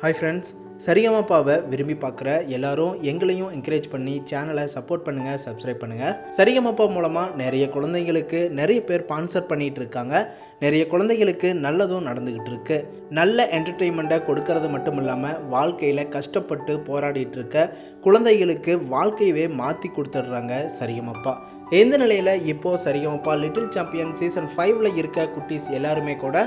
Hi friends, சரிகமபாவை விரும்பி பார்க்குற எல்லாரும் எங்களையும் என்கரேஜ் பண்ணி சேனலை சப்போர்ட் பண்ணுங்கள், சப்ஸ்கிரைப் பண்ணுங்கள். சரிகமபா மூலமாக நிறைய குழந்தைங்களுக்கு நிறைய பேர் ஸ்பான்சர் பண்ணிகிட்டு இருக்காங்க. நிறைய குழந்தைகளுக்கு நல்லதும் நடந்துக்கிட்டு இருக்கு. நல்ல என்டர்டெயின்மெண்ட்டை கொடுக்கறது மட்டும் இல்லாமல் வாழ்க்கையில் கஷ்டப்பட்டு போராடிட்டு இருக்க குழந்தைகளுக்கு வாழ்க்கையவே மாற்றி கொடுத்துட்றாங்க சரிகமபா. இந்த நிலையில் இப்போது சரிகமபா லிட்டில் சாம்பியன் சீசன் 5ல் இருக்க குட்டீஸ் எல்லாருமே கூட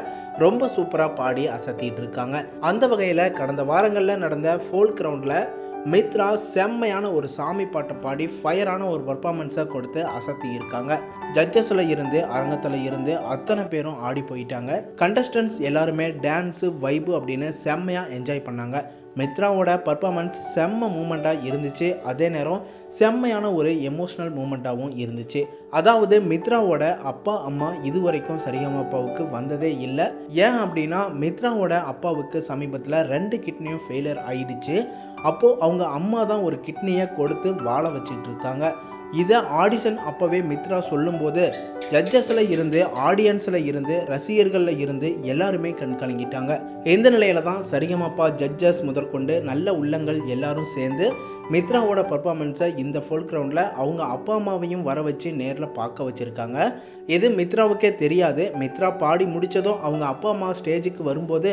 ரொம்ப சூப்பராக பாடி அசத்திட்டு இருக்காங்க. அந்த வகையில் கடந்த வாரங்களில் நடந்த ஃபோல்க் கிரவுண்டில் மித்ரா செம்மையான ஒரு சாமி பாட்டை பாடி ஃபயரான ஒரு பர்ஃபார்மன்ஸை கொடுத்து அசத்தி இருக்காங்க. ஜட்ஜஸில் இருந்து அரங்கத்தில் இருந்து அத்தனை பேரும் ஆடி போயிட்டாங்க. கண்டஸ்டன்ஸ் எல்லாருமே டான்ஸு வைபு அப்படின்னு செம்மையாக என்ஜாய் பண்ணாங்க. மித்ராவோட பர்ஃபார்மன்ஸ் செம்ம மூமெண்ட்டாக இருந்துச்சு. அதே நேரம் செம்மையான ஒரு எமோஷ்னல் மூமெண்ட்டாகவும் இருந்துச்சு. அதாவது மித்ராவோட அப்பா அம்மா இதுவரைக்கும் சரிகமபாவுக்கு வந்ததே இல்லை. ஏன் அப்படின்னா மித்ராவோட அப்பாவுக்கு சமீபத்தில் 2 கிட்னியும் ஃபெயிலியர் ஆயிடுச்சு. அப்போது அவங்க அம்மா தான் ஒரு கிட்னியை கொடுத்து வாழ வச்சிட்டு இருக்காங்க. இதை ஆடிஷன் அப்போவே மித்ரா சொல்லும்போது ஜட்ஜஸில் இருந்து ஆடியன்ஸில் இருந்து ரசிகர்களில் இருந்து எல்லாருமே கண் கலங்கிட்டாங்க. இந்த நிலையில தான் சரிகமபா ஜட்ஜஸ் முதற்கொண்டு நல்ல உள்ளங்கள் எல்லாரும் சேர்ந்து மித்ராவோட பர்ஃபார்மன்ஸை இந்த ஃபோல்க் கிரவுண்டில் அவங்க அப்பா அம்மாவையும் வர வச்சு நேரில் பார்க்க வச்சுருக்காங்க. இது மித்ராவுக்கே தெரியாது. மித்ரா பாடி முடித்ததும் அவங்க அப்பா அம்மா ஸ்டேஜுக்கு வரும்போது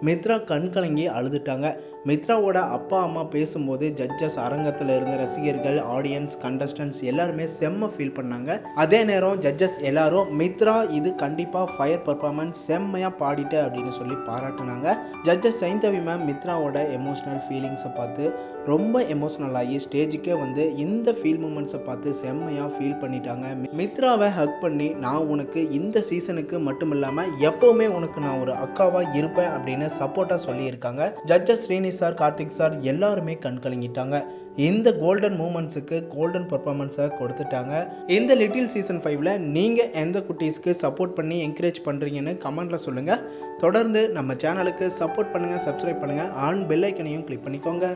மித்ரா கண் கலங்கி அழுதுட்டாங்க. மித்ராவோட அப்பா அம்மா பேசும்போது ஜட்ஜஸ் அரங்கத்தில் இருந்த ரசிகர்கள் ஆடியன்ஸ் கண்டஸ்டன்ஸ் எல்லாருமே செம்ம ஃபீல் பண்ணாங்க. அதே நேரம் ஜட்ஜஸ் எல்லாரும் மித்ரா இது கண்டிப்பாக ஃபயர் பர்ஃபார்மன்ஸ் செம்மையாக பாடிட்டு அப்படின்னு சொல்லி பாராட்டினாங்க. ஜட்ஜஸ் சைந்தவி மேம் மித்ராவோட எமோஷ்னல் ஃபீலிங்ஸை பார்த்து ரொம்ப எமோஷ்னல் ஆகி ஸ்டேஜுக்கே வந்து இந்த ஃபீல் மூமெண்ட்ஸை பார்த்து செம்மையாக ஃபீல் பண்ணிட்டாங்க. மித்ராவை ஹக் பண்ணி நான் உனக்கு இந்த சீசனுக்கு மட்டும் இல்லாமல் எப்போவுமே உனக்கு நான் ஒரு அக்காவாக இருப்பேன் அப்படின்னு சப்போர்ட்டாக சொல்லியிருக்காங்க. Judges Srini sir, Karthik sir எல்லாருமே கண் கலங்கிட்டாங்க. இந்த கோல்டன் மூமெண்ட்ஸுக்கு கோல்டன் பர்ஃபார்மன்ஸை கொடுத்துட்டாங்க. இந்த லிட்டில் சீசன் 5ல் நீங்கள் எந்த குட்டீஸ்க்கு சப்போர்ட் பண்ணி என்கரேஜ் பண்ணுறீங்கன்னு கமெண்ட்டில் சொல்லுங்கள். தொடர்ந்து நம்ம சேனலுக்கு சப்போர்ட் பண்ணுங்கள், சப்ஸ்கிரைப் பண்ணுங்கள், ஆன் பெல் ஐக்கனையும் கிளிக் பண்ணிக்கோங்க.